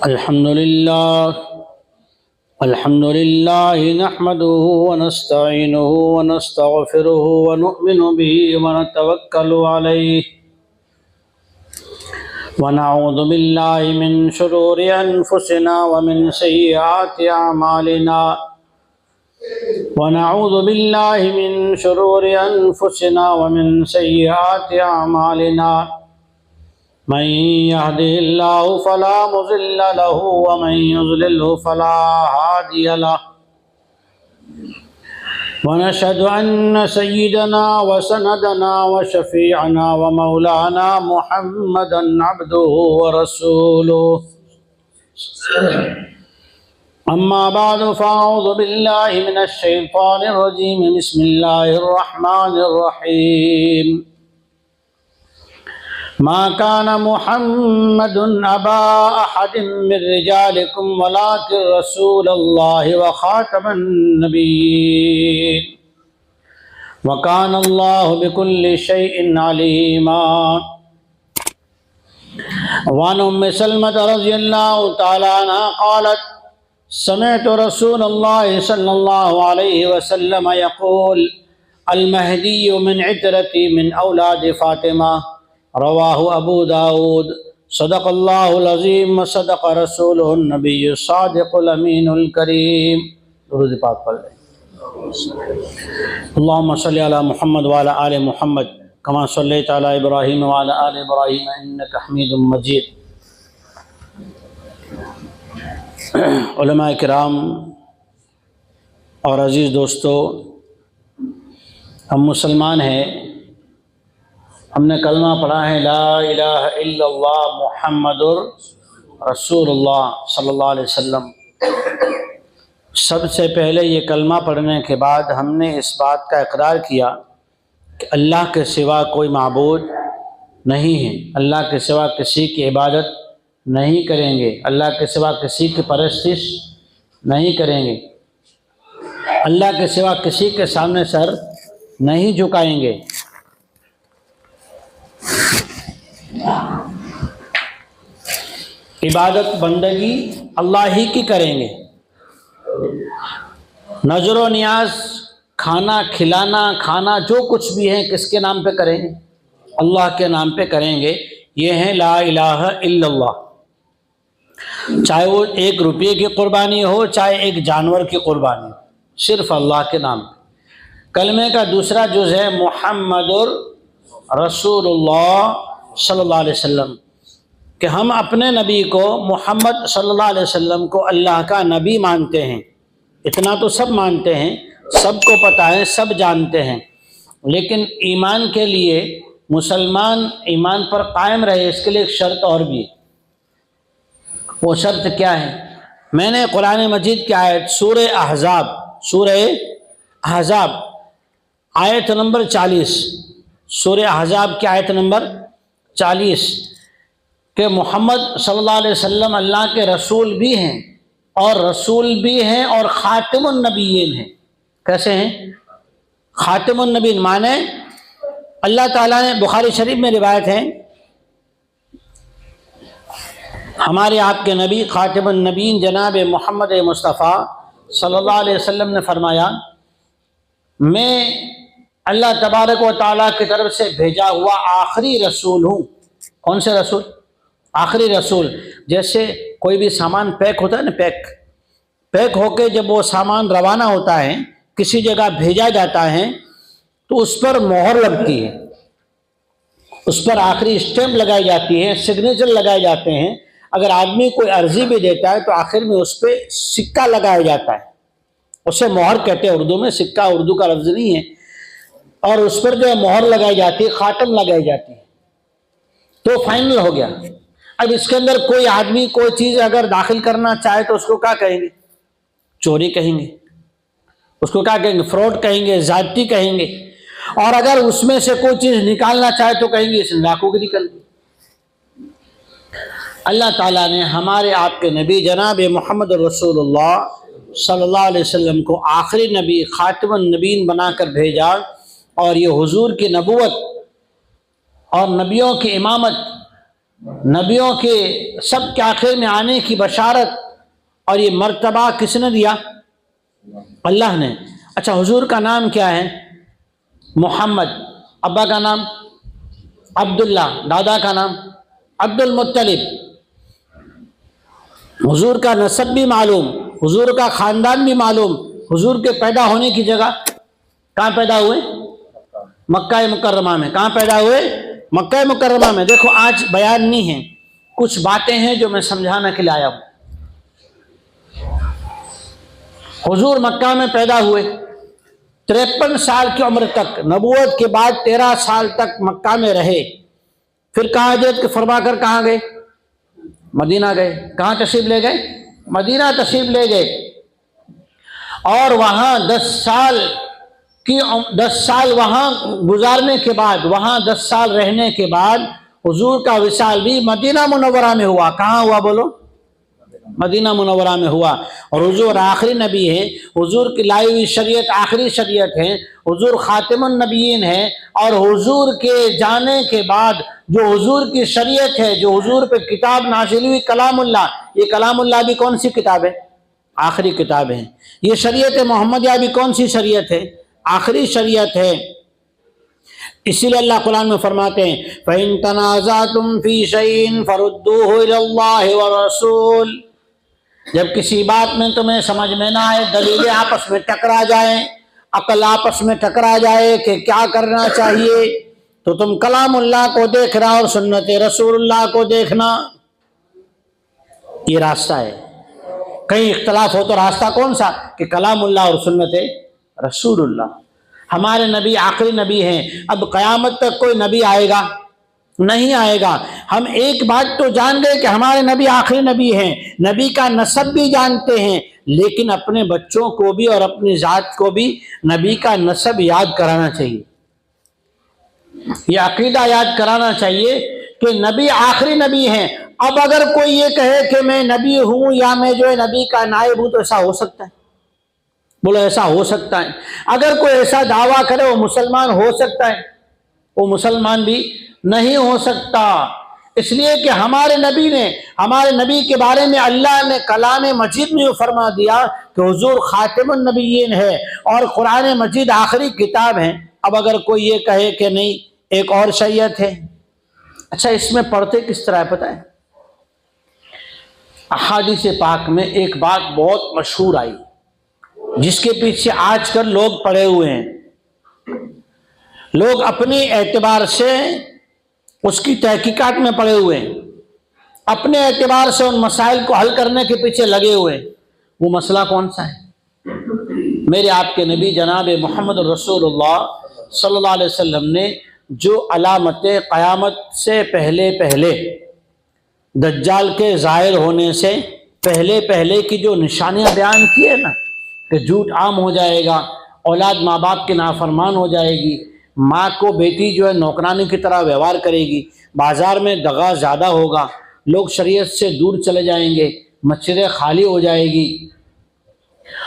الحمد لله نحمده ونستعينه ونستغفره ونؤمن به ونتوكل عليه ونعوذ بالله من شرور أنفسنا ومن سيئات أعمالنا ونعوذ بالله من شرور أنفسنا ومن سيئات أعمالنا من يهده الله فلا مضل له ومن يضلله فلا هادي له ونشهد أن سيدنا وسندنا وشفيعنا ومولانا محمدا عبده ورسوله أما بعد فأعوذ بالله من الشيطان الرجيم بسم الله الرحمن الرحيم ما كان محمد أبا أحد من رجالكم ولكن رسول الله وخاتم النبيين وكان الله بكل شيء عليما وعن أم سلمة رضي الله تعالى عنها قالت سمعت رسول الله صلى الله عليه وسلم يقول المهدي من عترتي من أولاد فاطمة رواہ ابو داود صدق اللہ العظیم وصدق رسولہ النبی الصادق الامین الکریم۔ درود پاک پڑھ لیں۔ اللہم صلی علی محمد وعلی آل محمد کما صلیت علی ابراہیم وعلی آل ابراہیم انک حمید مجید۔ علماء کرام اور عزیز دوستو، ہم مسلمان ہیں، ہم نے کلمہ پڑھا ہے لا الہ الا اللہ محمد رسول اللہ صلی اللہ علیہ وسلم۔ سب سے پہلے یہ کلمہ پڑھنے کے بعد ہم نے اس بات کا اقرار کیا کہ اللہ کے سوا کوئی معبود نہیں ہے، اللہ کے سوا کسی کی عبادت نہیں کریں گے، اللہ کے سوا کسی کی پرستش نہیں کریں گے، اللہ کے سوا کسی کے سامنے سر نہیں جھکائیں گے۔ عبادت بندگی اللہ ہی کی کریں گے، نظر و نیاز، کھانا کھلانا، کھانا جو کچھ بھی ہے کس کے نام پہ کریں گے؟ اللہ کے نام پہ کریں گے۔ یہ ہے لا الہ الا اللہ، چاہے وہ 1 روپے کی قربانی ہو، چاہے ایک جانور کی قربانی ہو، صرف اللہ کے نام پہ۔ کلمے کا دوسرا جز ہے محمد رسول اللہ صلی اللہ علیہ وسلم، کہ ہم اپنے نبی کو محمد صلی اللہ علیہ وسلم کو اللہ کا نبی مانتے ہیں۔ اتنا تو سب مانتے ہیں، سب کو پتہ ہے، سب جانتے ہیں، لیکن ایمان کے لیے مسلمان ایمان پر قائم رہے اس کے لیے ایک شرط اور بھی ہے۔ وہ شرط کیا ہے؟ میں نے قرآن مجید کی آیت سورہ احزاب آیت نمبر 40، سورہ احزاب کی آیت نمبر 40 کہ محمد صلی اللہ علیہ وسلم اللہ کے رسول بھی ہیں اور خاتم النبیین ہیں۔ کیسے ہیں؟ خاتم النبیین مانے اللہ تعالیٰ نے، بخاری شریف میں روایت ہے، ہمارے آپ کے نبی خاتم النبیین جناب محمد مصطفیٰ صلی اللہ علیہ وسلم نے فرمایا میں اللہ تبارک و تعالیٰ کی طرف سے بھیجا ہوا آخری رسول ہوں۔ کون سے رسول؟ آخری رسول۔ جیسے کوئی بھی سامان پیک ہوتا ہے نا، پیک ہو کے جب وہ سامان روانہ ہوتا ہے، کسی جگہ بھیجا جاتا ہے تو اس پر مہر لگتی ہے، اس پر آخری اسٹیمپ لگائی جاتی ہے، سگنیچر لگائے جاتے ہیں۔ اگر آدمی کوئی عرضی بھی دیتا ہے تو آخر میں اس پہ سکہ لگایا جاتا ہے، اسے مہر کہتے ہیں اردو میں، سکہ اردو کا لفظ نہیں ہے، اور اس پر جو مہر لگائی جاتی ہے، خاتم لگائی جاتی ہے، تو فائنل ہو گیا۔ اب اس کے اندر کوئی آدمی کوئی چیز اگر داخل کرنا چاہے تو اس کو کیا کہیں گے؟ چوری کہیں گے، اس کو کیا کہیں گے؟ فراڈ کہیں گے، زیادتی کہیں گے، اور اگر اس میں سے کوئی چیز نکالنا چاہے تو کہیں گے اس نے ڈاکو گری کر دی۔ اللہ تعالیٰ نے ہمارے آپ کے نبی جناب محمد رسول اللہ صلی اللہ علیہ وسلم کو آخری نبی خاتم النبیین بنا کر بھیجا، اور یہ حضور کی نبوت اور نبیوں کی امامت نبیوں کے سب کے آخر میں آنے کی بشارت اور یہ مرتبہ کس نے دیا؟ اللہ نے۔ اچھا، حضور کا نام کیا ہے؟ محمد۔ ابا کا نام عبداللہ، دادا کا نام عبد المطلب۔ حضور کا نسب بھی معلوم، حضور کا خاندان بھی معلوم۔ حضور کے پیدا ہونے کی جگہ کہاں پیدا ہوئے؟ مکہ مکرمہ میں۔ کہاں پیدا ہوئے؟ مکہ مکرمہ میں۔ دیکھو آج بیان نہیں ہے، کچھ باتیں ہیں جو میں سمجھانے کے لیے آیا ہوں۔ حضور مکہ میں پیدا ہوئے، 53 سال کی عمر تک، نبوت کے بعد 13 سال تک مکہ میں رہے۔ پھر کہاں ہجرت فرما کر کہاں گئے؟ مدینہ گئے۔ کہاں تشریف لے گئے؟ مدینہ تشریف لے گئے، اور وہاں 10 سال وہاں گزارنے کے بعد، وہاں 10 سال رہنے کے بعد حضور کا وصال بھی مدینہ منورہ میں ہوا۔ کہاں ہوا بولو؟ مدینہ منورہ میں ہوا۔ اور حضور آخری نبی ہیں، حضور کی لائی ہوئی شریعت آخری شریعت ہے، حضور خاتم النبیین ہے، اور حضور کے جانے کے بعد جو حضور کی شریعت ہے، جو حضور پہ کتاب نازل ہوئی کلام اللہ، یہ کلام اللہ بھی کون سی کتاب ہے؟ آخری کتاب ہے۔ یہ شریعت محمدیہ بھی کون سی شریعت ہے؟ آخری شریعت ہے۔ اسی لیے اللہ قرآن میں فرماتے ہیں فَإِن تَنَازَعْتُمْ فِي شَيْءٍ فَرُدُّوهُ إِلَى اللَّهِ وَالرَّسُولِ، جب کسی بات میں تمہیں سمجھ میں نہ آئے، دلیلیں آپس میں ٹکرا جائیں، عقل آپس میں ٹکرا جائے کہ کیا کرنا چاہیے، تو تم کلام اللہ کو دیکھنا اور سنت رسول اللہ کو دیکھنا۔ یہ راستہ ہے۔ کہیں اختلاف ہو تو راستہ کون سا؟ کہ کلام اللہ اور سنت رسول اللہ۔ ہمارے نبی آخری نبی ہیں، اب قیامت تک کوئی نبی آئے گا نہیں آئے گا۔ ہم ایک بات تو جان گئے کہ ہمارے نبی آخری نبی ہیں، نبی کا نسب بھی جانتے ہیں، لیکن اپنے بچوں کو بھی اور اپنی ذات کو بھی نبی کا نسب یاد کرانا چاہیے، یہ عقیدہ یاد کرانا چاہیے کہ نبی آخری نبی ہیں۔ اب اگر کوئی یہ کہے کہ میں نبی ہوں یا میں جو ہے نبی کا نائب ہوں، تو ایسا ہو سکتا ہے؟ بولو ایسا ہو سکتا ہے؟ اگر کوئی ایسا دعویٰ کرے وہ مسلمان ہو سکتا ہے؟ وہ مسلمان بھی نہیں ہو سکتا، اس لیے کہ ہمارے نبی کے بارے میں اللہ نے کلام مجید میں فرما دیا کہ حضور خاتم النبیین ہے اور قرآن مجید آخری کتاب ہے۔ اب اگر کوئی یہ کہے کہ نہیں ایک اور شریعت ہے، اچھا اس میں پڑھتے کس طرح ہے پتہ ہے؟ احادیث پاک میں ایک بات بہت مشہور آئی جس کے پیچھے آج کل لوگ پڑے ہوئے ہیں، لوگ اپنی اعتبار سے اس کی تحقیقات میں پڑے ہوئے ہیں، اپنے اعتبار سے ان مسائل کو حل کرنے کے پیچھے لگے ہوئے ہیں۔ وہ مسئلہ کون سا ہے؟ میرے آپ کے نبی جناب محمد رسول اللہ صلی اللہ علیہ وسلم نے جو علامت قیامت سے پہلے دجال کے ظاہر ہونے سے پہلے کی جو نشانیاں بیان کی ہے نا، کہ جھوٹ عام ہو جائے گا، اولاد ماں باپ کے نافرمان ہو جائے گی، ماں کو بیٹی جو ہے نوکرانی کی طرح ویوہار کرے گی، بازار میں دغا زیادہ ہوگا، لوگ شریعت سے دور چلے جائیں گے، مسجدیں خالی ہو جائے گی،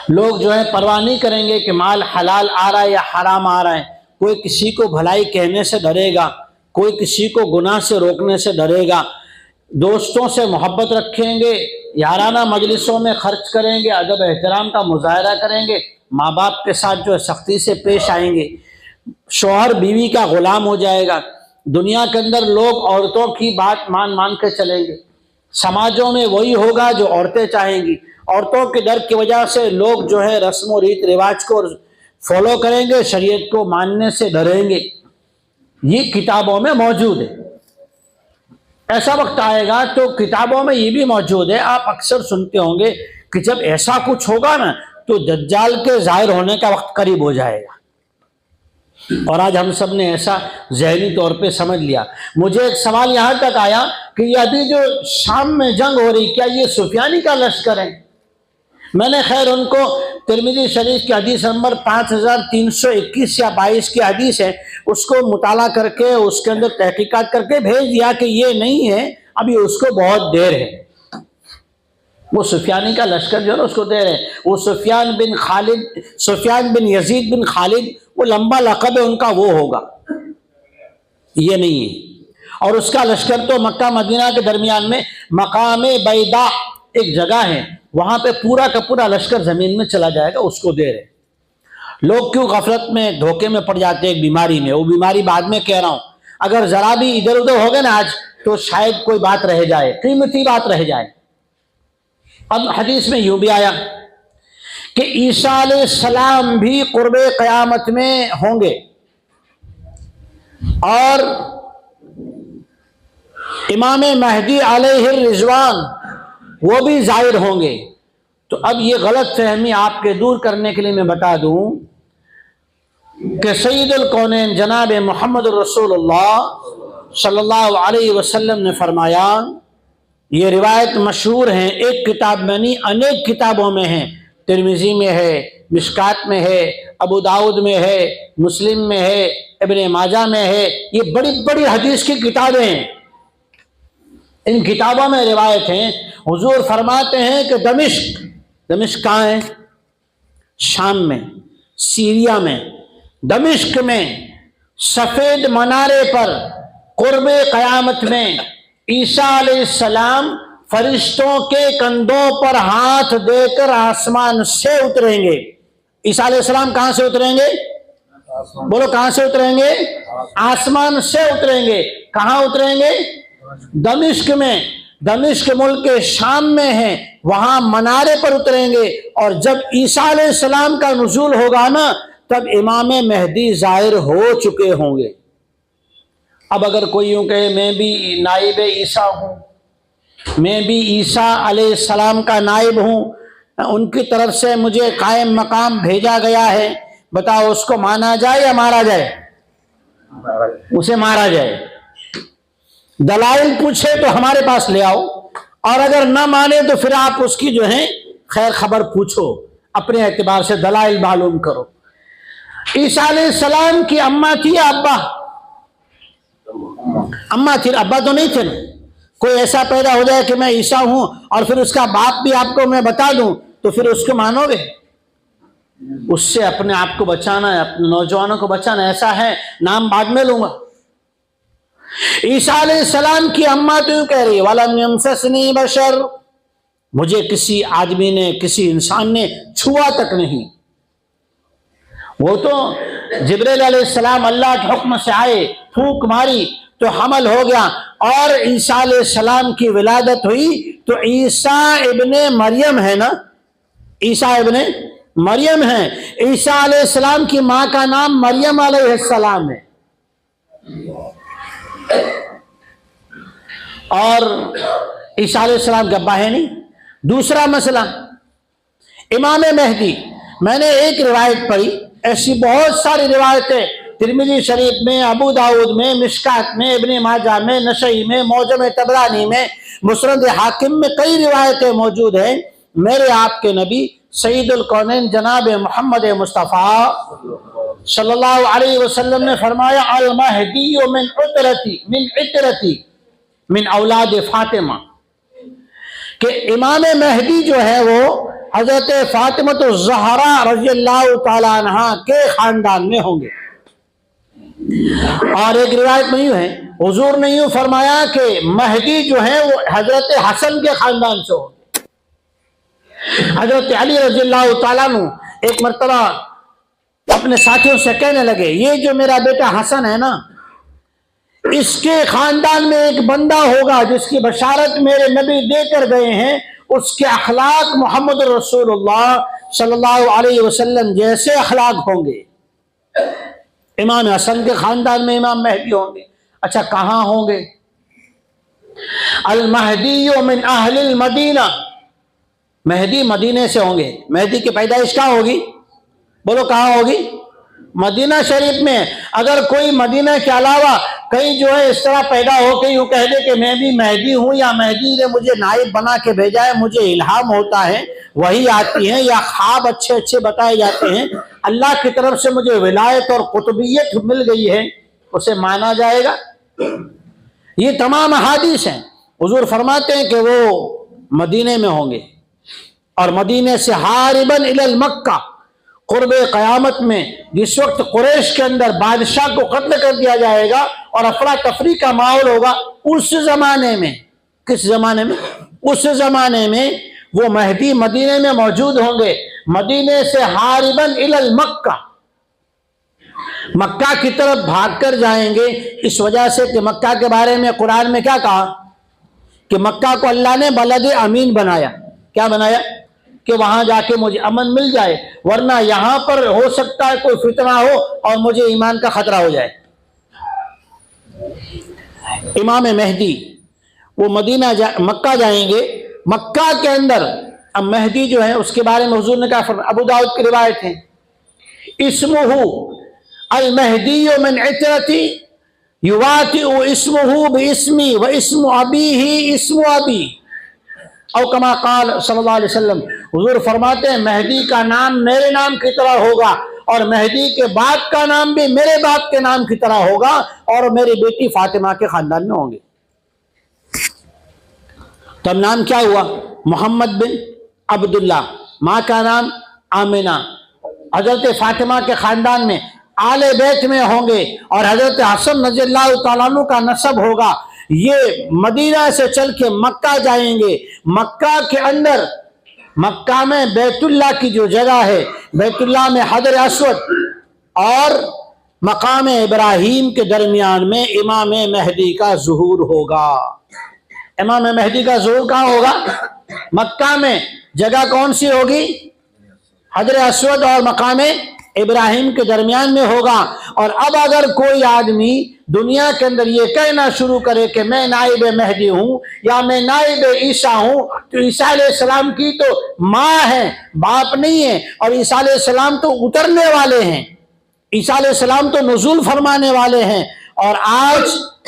لوگ جو ہے پرواہ نہیں کریں گے کہ مال حلال آ رہا ہے یا حرام آ رہا ہے، کوئی کسی کو بھلائی کہنے سے ڈرے گا، کوئی کسی کو گناہ سے روکنے سے ڈرے گا، دوستوں سے محبت رکھیں گے، یارانہ مجلسوں میں خرچ کریں گے، ادب احترام کا مظاہرہ کریں گے، ماں باپ کے ساتھ جو ہے سختی سے پیش آئیں گے، شوہر بیوی کا غلام ہو جائے گا، دنیا کے اندر لوگ عورتوں کی بات مان کے چلیں گے، سماجوں میں وہی ہوگا جو عورتیں چاہیں گی، عورتوں کے ڈر کی وجہ سے لوگ جو ہے رسم و ریت رواج کو فالو کریں گے، شریعت کو ماننے سے ڈریں گے۔ یہ کتابوں میں موجود ہے۔ ایسا وقت آئے گا تو کتابوں میں یہ بھی موجود ہے، آپ اکثر سنتے ہوں گے کہ جب ایسا کچھ ہوگا نا تو دجال کے ظاہر ہونے کا وقت قریب ہو جائے گا، اور آج ہم سب نے ایسا ذہنی طور پہ سمجھ لیا۔ مجھے ایک سوال یہاں تک آیا کہ یہ ابھی جو شام میں جنگ ہو رہی، کیا یہ سفیانی کا لشکر ہے؟ میں نے خیر ان کو ترمذی شریف کی حدیث نمبر 5321 یا 22 کی حدیث ہے، اس کو مطالعہ کر کے اس کے اندر تحقیقات کر کے بھیج دیا کہ یہ نہیں ہے، ابھی اس کو بہت دیر ہے۔ وہ سفیانی کا لشکر جو ہے اس کو دیر ہے، وہ سفیان بن یزید بن خالد، وہ لمبا لقب ہے ان کا، وہ ہوگا، یہ نہیں ہے۔ اور اس کا لشکر تو مکہ مدینہ کے درمیان میں مقام بیضاء ایک جگہ ہے، وہاں پہ پورا کا پورا لشکر زمین میں چلا جائے گا، اس کو دے رہے۔ لوگ کیوں غفلت میں دھوکے میں پڑ جاتے ہیں ایک بیماری میں، وہ بیماری بعد میں کہہ رہا ہوں، اگر ذرا بھی ادھر ادھر ہو گئے نا آج تو شاید کوئی بات رہ جائے، قیمتی بات رہ جائے۔ اب حدیث میں یوں بھی آیا کہ عیسیٰ علیہ السلام بھی قرب قیامت میں ہوں گے اور امام مہدی علیہ الرضوان وہ بھی ظاہر ہوں گے۔ تو اب یہ غلط فہمی آپ کے دور کرنے کے لیے میں بتا دوں کہ سید الکونین جناب محمد رسول اللہ صلی اللہ علیہ وسلم نے فرمایا، یہ روایت مشہور ہیں، ایک کتاب میں نہیں انیک کتابوں میں ہیں، ترمذی میں ہے، مشکات میں ہے، ابو داؤد میں ہے، مسلم میں ہے، ابن ماجہ میں ہے، یہ بڑی بڑی حدیث کی کتابیں ہیں۔ ان کتابوں میں روایت ہیں، حضور فرماتے ہیں کہ دمشق کہاں ہے؟ شام میں، سیریا میں، دمشق میں سفید منارے پر قرب قیامت میں عیسیٰ علیہ السلام فرشتوں کے کندھوں پر ہاتھ دے کر آسمان سے اتریں گے۔ عیسیٰ علیہ السلام کہاں سے اتریں گے؟ بولو کہاں سے اتریں گے؟ آسمان سے اتریں گے۔ کہاں اتریں گے؟ دمشق میں، دمشق ملک کے شام میں ہے، وہاں منارے پر اتریں گے، اور جب عیسیٰ علیہ السلام کا نزول ہوگا نا تب امام مہدی ظاہر ہو چکے ہوں گے۔ اب اگر کوئی یوں کہے میں بھی نائب عیسیٰ ہوں، میں بھی عیسیٰ علیہ السلام کا نائب ہوں، ان کی طرف سے مجھے قائم مقام بھیجا گیا ہے، بتاؤ اس کو مانا جائے یا مارا جائے؟ اسے مارا جائے۔ دلائل پوچھے تو ہمارے پاس لے آؤ، اور اگر نہ مانے تو پھر آپ اس کی جو ہے خیر خبر پوچھو، اپنے اعتبار سے دلائل معلوم کرو۔ عیسیٰ علیہ السلام کی اماں تھی یا ابا؟ اماں تھی، ابا تو نہیں تھے نا۔ کوئی ایسا پیدا ہو جائے کہ میں عیسیٰ ہوں اور پھر اس کا باپ بھی آپ کو میں بتا دوں تو پھر اس کو مانو گے؟ اس سے اپنے آپ کو بچانا ہے، اپنے نوجوانوں کو بچانا، ایسا ہے نام بعد میں لوں گا۔ عیسیٰ علیہ السلام کی اماں تو یوں کہہ رہی ہے وَلَمْ يَمْسَسْنِي بَشَرٌ، مجھے کسی آدمی نے، کسی انسان نے چھوا تک نہیں۔ وہ تو جبریل علیہ السلام اللہ کے حکم سے آئے، پھونک ماری تو حمل ہو گیا، اور عیسیٰ علیہ السلام کی ولادت ہوئی تو عیسیٰ ابن مریم ہے نا، عیسیٰ ابن مریم ہے۔ عیسیٰ علیہ السلام کی ماں کا نام مریم علیہ السلام ہے، اور عیسیٰ علیہ السلام کا ابا ہے نہیں۔ دوسرا مسئلہ امام مہدی، میں نے ایک روایت پڑھی، ایسی بہت ساری روایتیں ترمذی شریف میں، ابو داؤد میں، مشکات میں، ابن ماجہ میں، نسائی میں، معجم طبرانی میں، مسند حاکم میں کئی روایتیں موجود ہیں۔ میرے آپ کے نبی سید الکونین جناب محمد مصطفیٰ صلی اللہ علیہ وسلم نے فرمایا المہدی من عطرتی من اولاد فاطمہ، کہ امام مہدی جو ہے وہ حضرت فاطمہ الزہرا رضی اللہ تعالی عنہ کے خاندان میں ہوں گے۔ اور ایک روایت میں یوں ہے، حضور نے یوں فرمایا کہ مہدی جو ہے وہ حضرت حسن کے خاندان سے ہوں گے۔ حضرت علی رضی اللہ تعالیٰ عنہ ایک مرتبہ اپنے ساتھیوں سے کہنے لگے، یہ جو میرا بیٹا حسن ہے نا، اس کے خاندان میں ایک بندہ ہوگا جس کی بشارت میرے نبی دے کر گئے ہیں، اس کے اخلاق محمد رسول اللہ صلی اللہ علیہ وسلم جیسے اخلاق ہوں گے۔ امام حسن کے خاندان میں امام مہدی ہوں گے۔ اچھا کہاں ہوں گے؟ المہدی من اہل المدینہ، مہدی مدینے سے ہوں گے۔ مہدی کی پیدائش کہاں ہوگی؟ بولو کہاں ہوگی؟ مدینہ شریف میں۔ اگر کوئی مدینہ کے علاوہ کہیں جو ہے اس طرح پیدا ہو کے یوں کہہ دے کہ میں بھی مہدی ہوں، یا مہدی نے مجھے نائب بنا کے بھیجا ہے، مجھے الہام ہوتا ہے، وہی آتی ہیں، یا خواب اچھے اچھے بتائے جاتے ہیں، اللہ کی طرف سے مجھے ولایت اور قطبیت مل گئی ہے، اسے مانا جائے گا؟ یہ تمام احادیث ہیں۔ حضور فرماتے ہیں کہ وہ مدینے میں ہوں گے، اور مدینے سے ہاربن الی مکہ، قرب قیامت میں جس وقت قریش کے اندر بادشاہ کو قتل کر دیا جائے گا اور افراتفری کا ماحول ہوگا، اس زمانے میں، کس زمانے میں؟ اس زمانے میں وہ مہدی مدینے میں موجود ہوں گے، مدینے سے حارباً الی المکہ، مکہ کی طرف بھاگ کر جائیں گے، اس وجہ سے کہ مکہ کے بارے میں قرآن میں کیا کہا کہ مکہ کو اللہ نے بلد امین بنایا۔ کیا بنایا؟ کہ وہاں جا کے مجھے امن مل جائے، ورنہ یہاں پر ہو سکتا ہے کوئی فتنہ ہو اور مجھے ایمان کا خطرہ ہو جائے۔ امام مہدی وہ مکہ جائیں گے، مکہ کے اندر اب مہدی جو ہے اس کے بارے میں حضور نے کہا، ابو داؤد کی روایت ہے، اسمہ المہدی من عترتی یواطئ اسمہ باسمی و اسم ابیہ اسم ابی، او کما قال صلی اللہ علیہ وسلم، حضور فرماتے ہیں مہدی کا نام میرے نام کی طرح ہوگا اور مہدی کے باپ کا نام بھی میرے باپ کے نام کی طرح ہوگا اور میری بیٹی فاطمہ کے خاندان میں ہوں گے۔ تب نام کیا ہوا؟ محمد بن عبداللہ، ماں کا نام آمنہ، حضرت فاطمہ کے خاندان میں آل بیت میں ہوں گے اور حضرت حسن رضی اللہ تعالیٰ عنہ کا نسب ہوگا۔ یہ مدینہ سے چل کے مکہ جائیں گے، مکہ کے اندر، مکہ میں بیت اللہ کی جو جگہ ہے، بیت اللہ میں حجر اسود اور مقام ابراہیم کے درمیان میں امام مہدی کا ظہور ہوگا۔ امام مہدی کا ظہور کہاں ہوگا؟ مکہ میں۔ جگہ کون سی ہوگی؟ حجر اسود اور مقام ابراہیم کے درمیان میں ہوگا۔ اور اب اگر کوئی آدمی دنیا کے اندر یہ کہنا شروع کرے کہ میں نائب مہدی ہوں یا میں نائب عیسیٰ ہوں، تو عیسیٰ علیہ السلام کی تو ماں ہے، باپ نہیں ہے، اور عیسیٰ علیہ السلام تو اترنے والے ہیں، عیسیٰ علیہ السلام تو نزول فرمانے والے ہیں۔ اور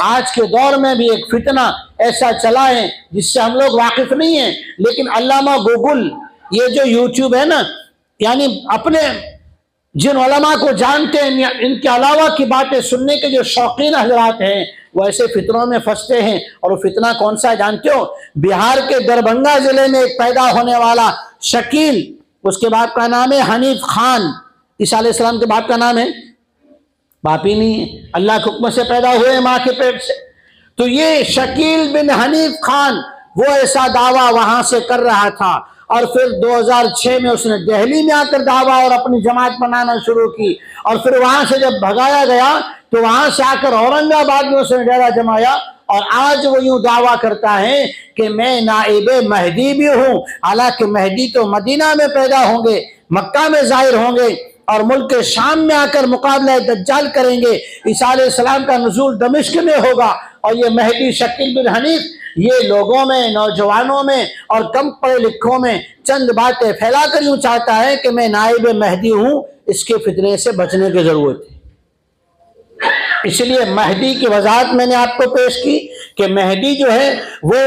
آج کے دور میں بھی ایک فتنہ ایسا چلا ہے جس سے ہم لوگ واقف نہیں ہیں، لیکن علامہ گوگل، یہ جو یوٹیوب ہے نا، یعنی اپنے جن علماء کو جانتے ہیں، ان کے علاوہ کی باتیں سننے کے جو شوقین حضرات ہیں، وہ ایسے فتنوں میں پھنستے ہیں۔ اور وہ فتنہ کون سا ہے جانتے ہو؟ بہار کے دربھنگہ ضلع میں ایک پیدا ہونے والا شکیل، اس کے باپ کا نام ہے حنیف خان۔ عیسیٰ علیہ السلام کے باپ کا نام ہے؟ باپ ہی نہیں ہے، اللہ کے حکم سے پیدا ہوئے ماں کے پیٹ سے۔ تو یہ شکیل بن حنیف خان وہ ایسا دعویٰ وہاں سے کر رہا تھا، اور پھر 2006 میں اس نے دہلی میں آ کر دعویٰ اور اپنی جماعت بنانا شروع کی، اور پھر وہاں سے جب بھگایا گیا تو وہاں سے آ کر اورنگ آباد میں اس نے ڈیرا جمایا، اور آج وہ یوں دعویٰ کرتا ہے کہ میں نائب مہدی بھی ہوں، حالانکہ مہدی تو مدینہ میں پیدا ہوں گے، مکہ میں ظاہر ہوں گے، اور ملک شام میں آ کر مقابلہ دجال کریں گے۔ عیسیٰ علیہ السلام کا نزول دمشق میں ہوگا، اور یہ مہدی شکیل بن حنیف یہ لوگوں میں، نوجوانوں میں اور کم پڑھے لکھوں میں چند باتیں پھیلا کر یوں چاہتا ہے کہ میں نائب مہدی ہوں، اس کے فتنے سے بچنے کی ضرورت ہے۔ اس لیے مہدی کی وضاحت میں نے آپ کو پیش کی کہ مہدی جو ہے وہ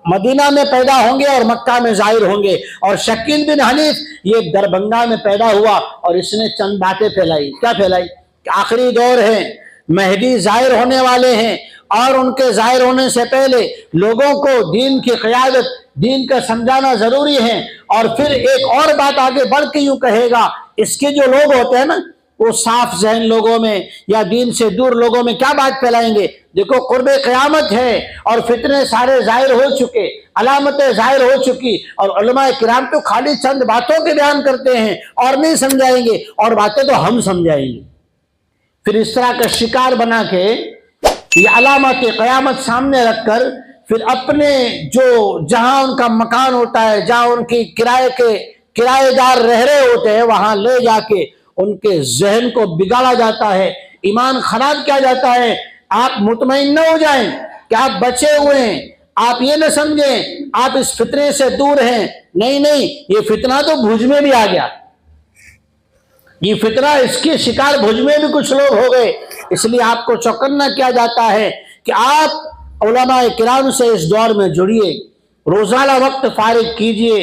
مدینہ میں پیدا ہوں گے اور مکہ میں ظاہر ہوں گے، اور شکیل بن حنیف یہ دربھنگہ میں پیدا ہوا اور اس نے چند باتیں پھیلائی۔ کیا پھیلائی؟ کہ آخری دور ہے، مہدی ظاہر ہونے والے ہیں، اور ان کے ظاہر ہونے سے پہلے لوگوں کو دین کی قیادت، دین کا سمجھانا ضروری ہے۔ اور پھر ایک اور بات آگے بڑھ کے یوں کہے گا، اس کے جو لوگ ہوتے ہیں نا، وہ صاف ذہن لوگوں میں یا دین سے دور لوگوں میں کیا بات پھیلائیں گے؟ دیکھو قرب قیامت ہے اور فتنے سارے ظاہر ہو چکے، علامتیں ظاہر ہو چکی، اور علماء کرام تو خالی چند باتوں کے بیان کرتے ہیں اور نہیں سمجھائیں گے، اور باتیں تو ہم سمجھائیں گے۔ پھر اس طرح کا شکار بنا کے یہ علامت قیامت سامنے رکھ کر پھر اپنے جو جہاں ان کا مکان ہوتا ہے، جہاں ان کی کرایہ دار رہ رہے ہوتے ہیں، وہاں لے جا کے ان کے ذہن کو بگاڑا جاتا ہے، ایمان خراب کیا جاتا ہے۔ آپ مطمئن نہ ہو جائیں کہ آپ بچے ہوئے ہیں، آپ یہ نہ سمجھیں آپ اس فتنے سے دور ہیں، نہیں، یہ فتنہ تو بھوج میں بھی آ گیا، یہ فتنہ اس کے شکار بھوج میں بھی کچھ لوگ ہو گئے۔ اس لیے آپ کو چوکنا کیا جاتا ہے کہ آپ علماء کرام سے اس دور میں جڑیے، روزانہ وقت فارغ کیجئے،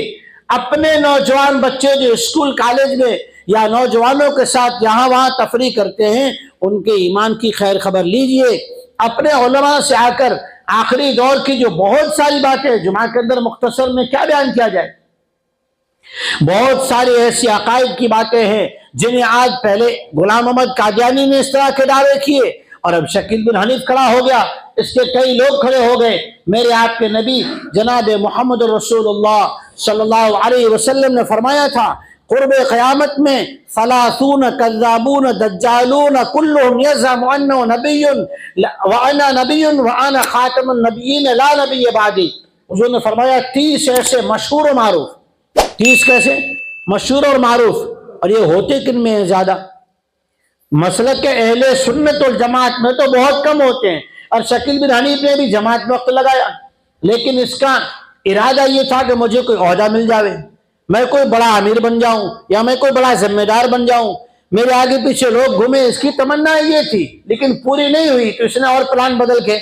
اپنے نوجوان بچے جو اسکول کالج میں یا نوجوانوں کے ساتھ یہاں وہاں تفریح کرتے ہیں، ان کے ایمان کی خیر خبر لیجئے، اپنے علماء سے آ کر آخری دور کی جو بہت ساری باتیں جمعہ کے اندر مختصر میں کیا بیان کیا جائے، بہت ساری ایسی عقائد کی باتیں ہیں جنہیں آج پہلے غلام محمد قادیانی نے اس طرح کے دعوے کیے اور اب شکیل بن حنیف کھڑا ہو گیا، اس کے کئی لوگ کھڑے ہو گئے۔ میرے آپ کے نبی جناب محمد رسول اللہ صلی اللہ علیہ وسلم نے فرمایا تھا قرب قیامت میں ثلاثون کذابون دجالون کلهم یزعم انه نبی وانا نبی وانا خاتم النبیین لا نبی بعدی۔ حضور نے فرمایا 30 ایسے مشہور و معروف، 30 کیسے مشہور اور معروف، اور یہ ہوتے کن میں ہیں زیادہ؟ مسلک کے اہل سنت والجماعت میں تو بہت کم ہوتے ہیں، اور شکیل بن حنیف نے بھی جماعت میں وقت لگایا، لیکن اس کا ارادہ یہ تھا کہ مجھے کوئی عہدہ مل جاوے، میں کوئی بڑا امیر بن جاؤں یا میں کوئی بڑا ذمہ دار بن جاؤں، میرے آگے پیچھے لوگ گھومیں، اس کی تمنا یہ تھی، لیکن پوری نہیں ہوئی تو اس نے اور پلان بدل کے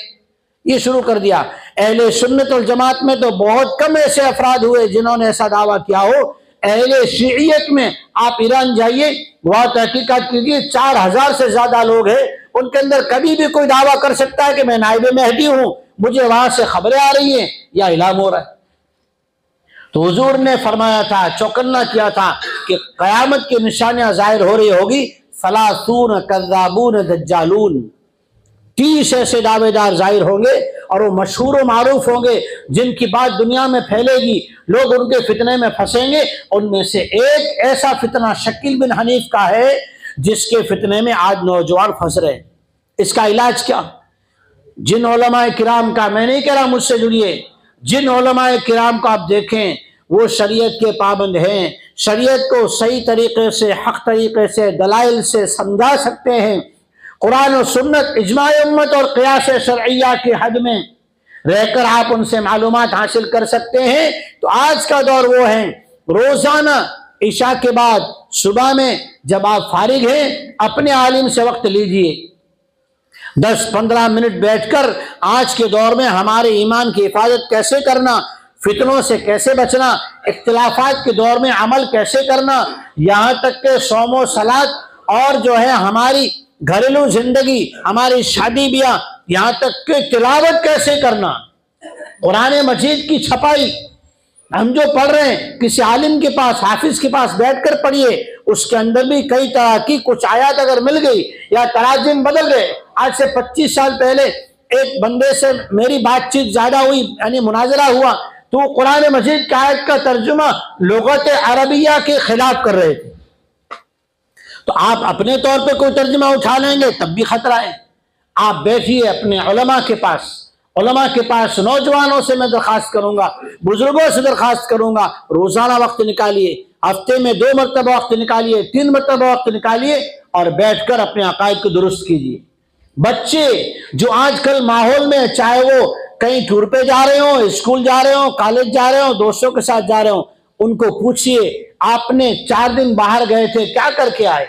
یہ شروع کر دیا۔ اہل سنت والجماعت میں تو بہت کم ایسے افراد ہوئے جنہوں نے ایسا دعویٰ کیا ہو۔ اہل شیعیت میں آپ ایران جائیے، وہاں تحقیقات کیجیے، 4000 سے زیادہ لوگ ہیں، ان کے اندر کبھی بھی کوئی دعویٰ کر سکتا ہے کہ میں نائب مہدی ہوں، مجھے وہاں سے خبریں آ رہی ہیں یا اعلان ہو رہا ہے۔ تو حضور نے فرمایا تھا، چوکنا کیا تھا کہ قیامت کی نشانیاں ظاہر ہو رہی ہوگی، ثلاثون کذابون دجالون، 30 ایسے دعوے دار ظاہر ہوں گے اور وہ مشہور و معروف ہوں گے جن کی بات دنیا میں پھیلے گی، لوگ ان کے فتنے میں پھنسیں گے۔ ان میں سے ایک ایسا فتنہ شکیل بن حنیف کا ہے جس کے فتنے میں آج نوجوان پھنس رہے ہیں۔ اس کا علاج کیا؟ جن علماء کرام کا، میں نہیں کہہ رہا مجھ سے جڑیے، جن علماء کرام کو آپ دیکھیں وہ شریعت کے پابند ہیں، شریعت کو صحیح طریقے سے، حق طریقے سے، دلائل سے سمجھا سکتے ہیں، قرآن و سنت، اجماع امت اور قیاس شرعیہ کی حد میں رہ کر آپ ان سے معلومات حاصل کر سکتے ہیں۔ تو آج کا دور وہ ہے، روزانہ عشاء کے بعد صبح میں جب آپ فارغ ہیں اپنے عالم سے وقت لیجئے، 10-15 منٹ بیٹھ کر آج کے دور میں ہمارے ایمان کی حفاظت کیسے کرنا، فتنوں سے کیسے بچنا، اختلافات کے دور میں عمل کیسے کرنا، یہاں تک کہ صوم و صلات اور جو ہے ہماری گھریلو زندگی، ہماری شادی بیاہ، یہاں تک کہ تلاوت کیسے کرنا، قرآن مجید کی چھپائی ہم جو پڑھ رہے ہیں کسی عالم کے پاس، حافظ کے پاس بیٹھ کر پڑھیے، اس کے اندر بھی کئی طرح کی کچھ آیات اگر مل گئی یا تراجم بدل گئے۔ آج سے 25 سال پہلے ایک بندے سے میری بات چیت زیادہ ہوئی، یعنی مناظرہ ہوا، تو قرآن مجید کی آیت کا ترجمہ لغت عربیہ کے خلاف کر رہے تھے۔ تو آپ اپنے طور پہ کوئی ترجمہ اٹھا لیں گے تب بھی خطرہ ہے۔ آپ بیٹھیے اپنے علماء کے پاس، نوجوانوں سے میں درخواست کروں گا، بزرگوں سے درخواست کروں گا، روزانہ وقت نکالیے، ہفتے میں 2 مرتبہ وقت نکالیے، 3 مرتبہ وقت نکالیے اور بیٹھ کر اپنے عقائد کو درست کیجیے۔ بچے جو آج کل ماحول میں، چاہے وہ کہیں ٹور پہ جا رہے ہوں، اسکول جا رہے ہوں، کالج جا رہے ہوں، دوستوں کے ساتھ جا رہے ہوں، ان کو پوچھئے آپ نے 4 دن باہر گئے تھے، کیا کر کے آئے؟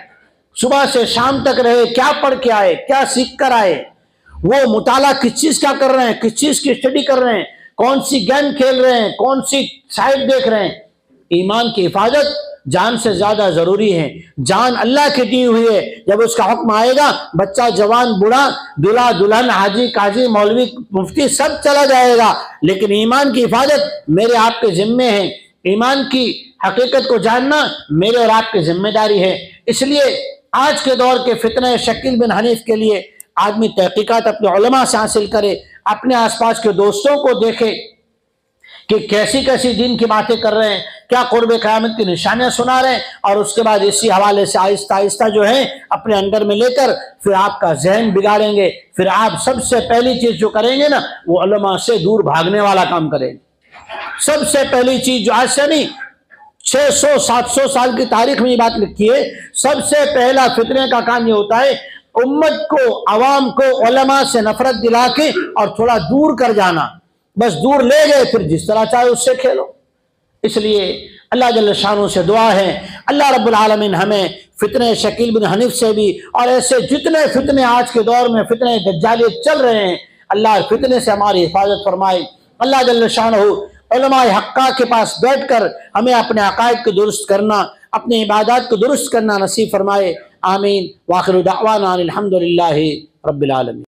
صبح سے شام تک رہے، کیا پڑھ کے آئے، کیا سیکھ کر آئے؟ وہ مطالعہ کس چیز کا کر رہے ہیں، کس چیز کی اسٹڈی کر رہے ہیں، کون سی گیم کھیل رہے ہیں، کون سی سائٹ دیکھ رہے ہیں؟ ایمان کی حفاظت جان سے زیادہ ضروری ہے۔ جان اللہ کی دی ہوئی ہے، جب اس کا حکم آئے گا بچہ، جوان، بوڑھا، دلہا دلہن، حاجی قاضی، مولوی مفتی سب چلا جائے گا، لیکن ایمان کی حفاظت میرے آپ کے ذمے ہے۔ ایمان کی حقیقت کو جاننا میرے اور آپ کی ذمہ داری ہے۔ اس لیے آج کے دور کے فتنہ شکیل بن حنیف کے لیے آدمی تحقیقات اپنے علماء سے حاصل کرے، اپنے آس پاس کے دوستوں کو دیکھے کہ کیسی کیسی دین کی باتیں کر رہے ہیں، کیا قرب قیامت کی نشانیاں سنا رہے ہیں، اور اس کے بعد اسی حوالے سے آہستہ آہستہ جو ہے اپنے اندر میں لے کر پھر آپ کا ذہن بگاڑیں گے۔ پھر آپ سب سے پہلی چیز جو کریں گے نا، وہ علماء سے دور بھاگنے والا کام کریں گے۔ سب سے پہلی چیز جو آج سے نہیں، 600-700 سال کی تاریخ میں یہ بات لکھی ہے، سب سے پہلا فتنے کا کام یہ ہوتا ہے امت کو، عوام کو علماء سے نفرت دلا کے اور تھوڑا دور کر جانا۔ بس دور لے گئے، پھر جس طرح چاہے اس سے کھیلو۔ اس لیے اللہ جل شانہ سے دعا ہے، اللہ رب العالمین ہمیں فتنہ شکیل بن حنیف سے بھی، اور ایسے جتنے فتنے آج کے دور میں فتنہ دجالیت چل رہے ہیں، اللہ فتنے سے ہماری حفاظت فرمائے۔ اللہ جل شانہ علماء حقہ کے پاس بیٹھ کر ہمیں اپنے عقائد کو درست کرنا، اپنی عبادات کو درست کرنا نصیب فرمائے۔ آمین۔ وآخر دعوانا الحمدللہ رب العالمین۔